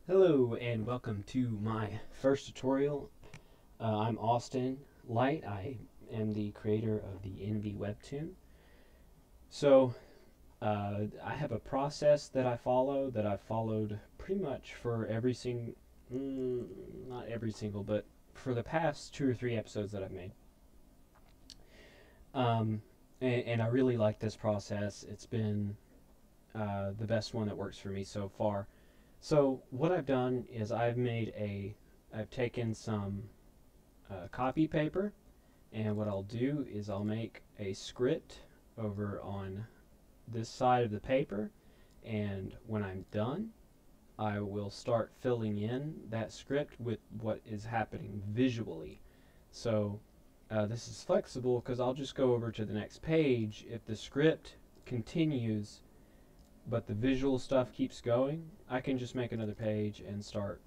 Hello and welcome to my first tutorial. I'm Austin Light. I am the creator of the NV Webtoon. I have a process that I follow that I've followed pretty much for not every single, but for the past 2 or 3 episodes that I've made. And I really like this process. It's been the best one that works for me so far. So what I've done is I've taken some copy paper, and what I'll do is I'll make a script over on this side of the paper, and when I'm done, I will start filling in that script with what is happening visually. So this is flexible because I'll just go over to the next page. If the script continues but the visual stuff keeps going, I can just make another page and start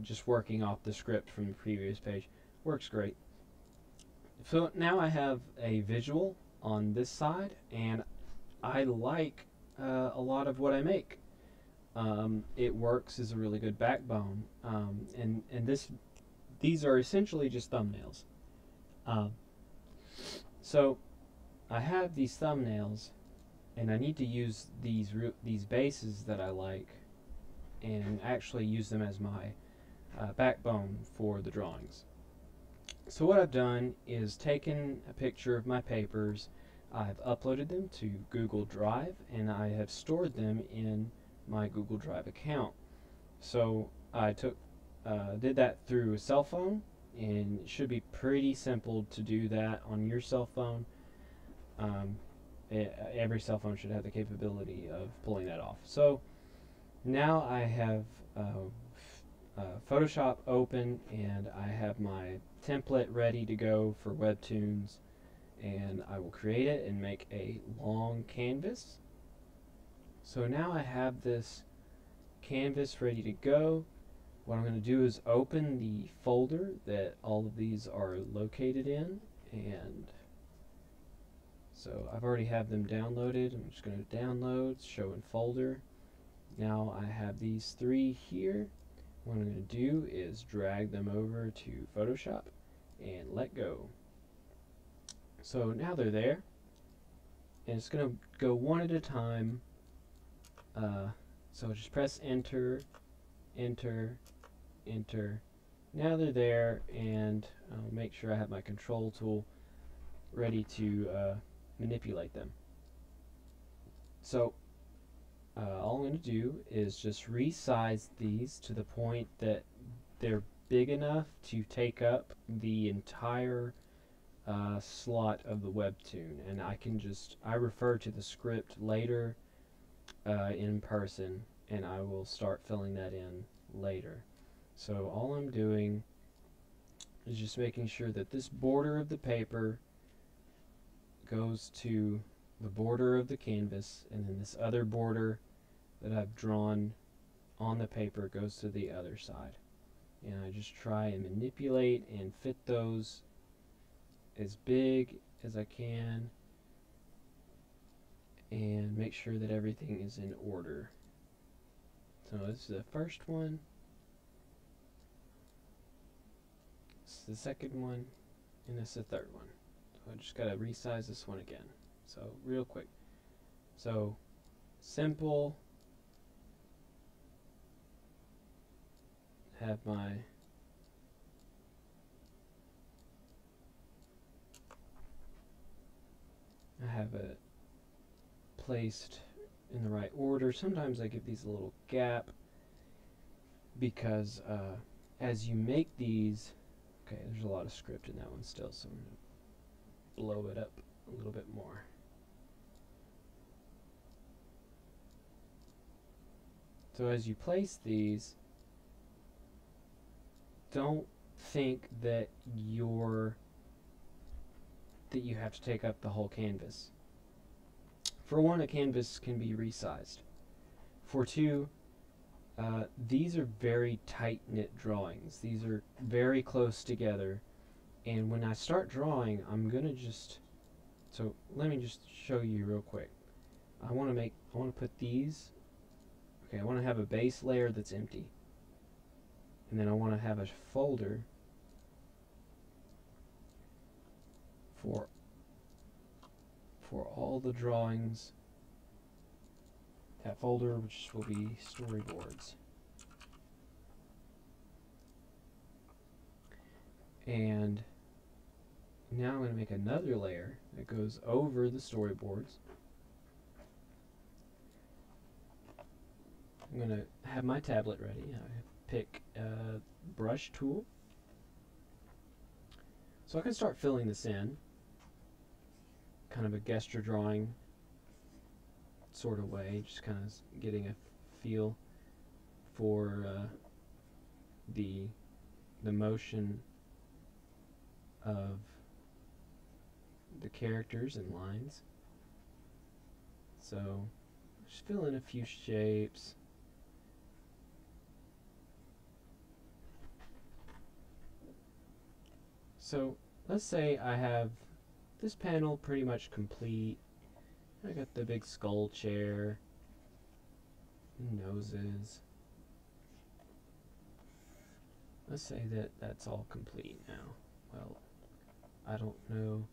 just working off the script from the previous page. Works great. So now I have a visual on this side, and I like a lot of what I make. It works as a really good backbone, and these are essentially just thumbnails. Um, so I have these thumbnails, and I need to use these bases that I like, and actually use them as my backbone for the drawings. So what I've done is taken a picture of my papers, I've uploaded them to Google Drive, and I have stored them in my Google Drive account. So I did that through a cell phone, and it should be pretty simple to do that on your cell phone. Um, every cell phone should have the capability of pulling that off. So now I have Photoshop open, and I have my template ready to go for Webtoons, and I will create it and make a long canvas. So now I have this canvas ready to go. What I'm going to do is open the folder that all of these are located in, and so I've already have them downloaded. I'm just going to download, show in folder. Now I have these three here. What I'm going to do is drag them over to Photoshop and let go. So now they're there, and it's going to go one at a time. So just press enter, enter, enter. Now they're there, and I'll make sure I have my control tool ready to manipulate them. So all I'm going to do is just resize these to the point that they're big enough to take up the entire slot of the Webtoon, and I refer to the script later in person, and I will start filling that in later. So all I'm doing is just making sure that this border of the paper goes to the border of the canvas, and then this other border that I've drawn on the paper goes to the other side. And I just try and manipulate and fit those as big as I can, and make sure that everything is in order. So this is the first one, this is the second one, and this is the third one. So I just gotta resize this one again. So real quick. So simple. Have my I have it placed in the right order. Sometimes I give these a little gap because as you make these, okay, there's a lot of script in that one still, so I'm going to blow it up a little bit more. So as you place these, don't think that you have to take up the whole canvas. For one, a canvas can be resized. For two, these are very tight-knit drawings. These are very close together, and when I start drawing, I'm gonna so let me just show you real quick. I want to put these. Okay, I want to have a base layer that's empty. And then I want to have a folder for all the drawings. That folder, which will be storyboards. And now I'm going to make another layer that goes over the storyboards. I'm going to have my tablet ready. I pick a brush tool. So I can start filling this in. Kind of a gesture drawing sort of way, just kind of getting a feel for the motion of the characters and lines. So just fill in a few shapes. So let's say I have this panel pretty much complete. I got the big skull chair, noses. Let's say that that's all complete now. Well, I don't know.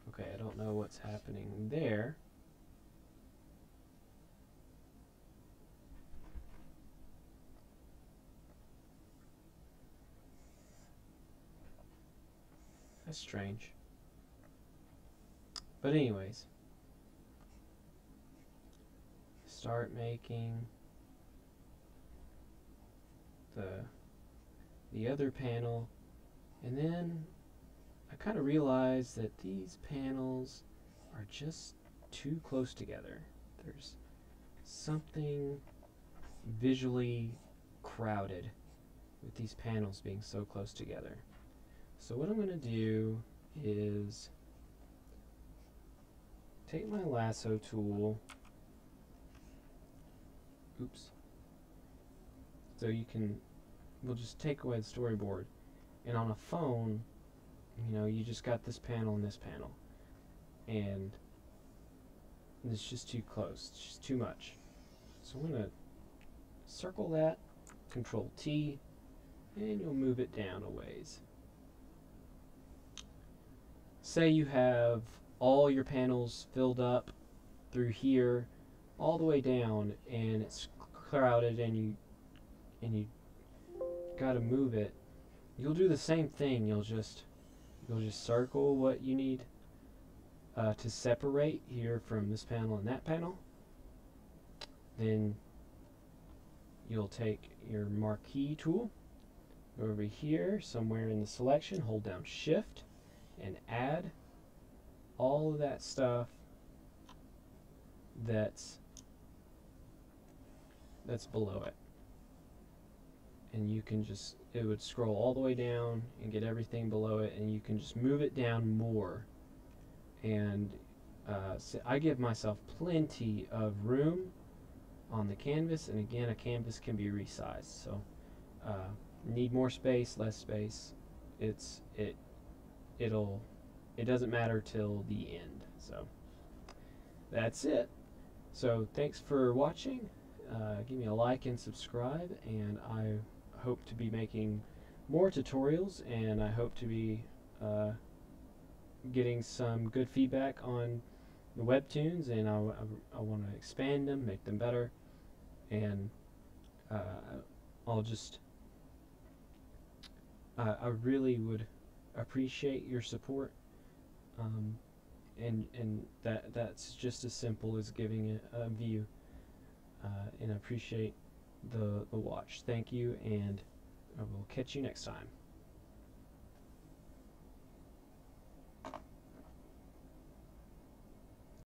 Okay, I don't know what's happening there. That's strange. But anyways, start making the other panel, and then I kind of realized that these panels are just too close together. There's something visually crowded with these panels being so close together. So what I'm going to do is take my lasso tool. Oops. So we'll just take away the storyboard. And on a phone, you know, you just got this panel and this panel. And it's just too close. It's just too much. So I'm going to circle that, Control T, and you'll move it down a ways. Say you have all your panels filled up through here all the way down, and it's crowded, and you gotta move it. You'll do the same thing. You'll just circle what you need to separate here from this panel and that panel. Then you'll take your marquee tool, go over here somewhere in the selection, hold down Shift, and add all of that stuff that's below it. And you can just, it would scroll all the way down and get everything below it, and you can just move it down more. And so I give myself plenty of room on the canvas, and again, a canvas can be resized. So need more space, less space, it doesn't matter till the end. So that's it. So thanks for watching. Give me a like and subscribe, and I hope to be making more tutorials, and I hope to be getting some good feedback on the Webtoons, and I want to expand them, make them better, and I really would appreciate your support, and that's just as simple as giving a view, and I appreciate the watch. Thank you, and I will catch you next time.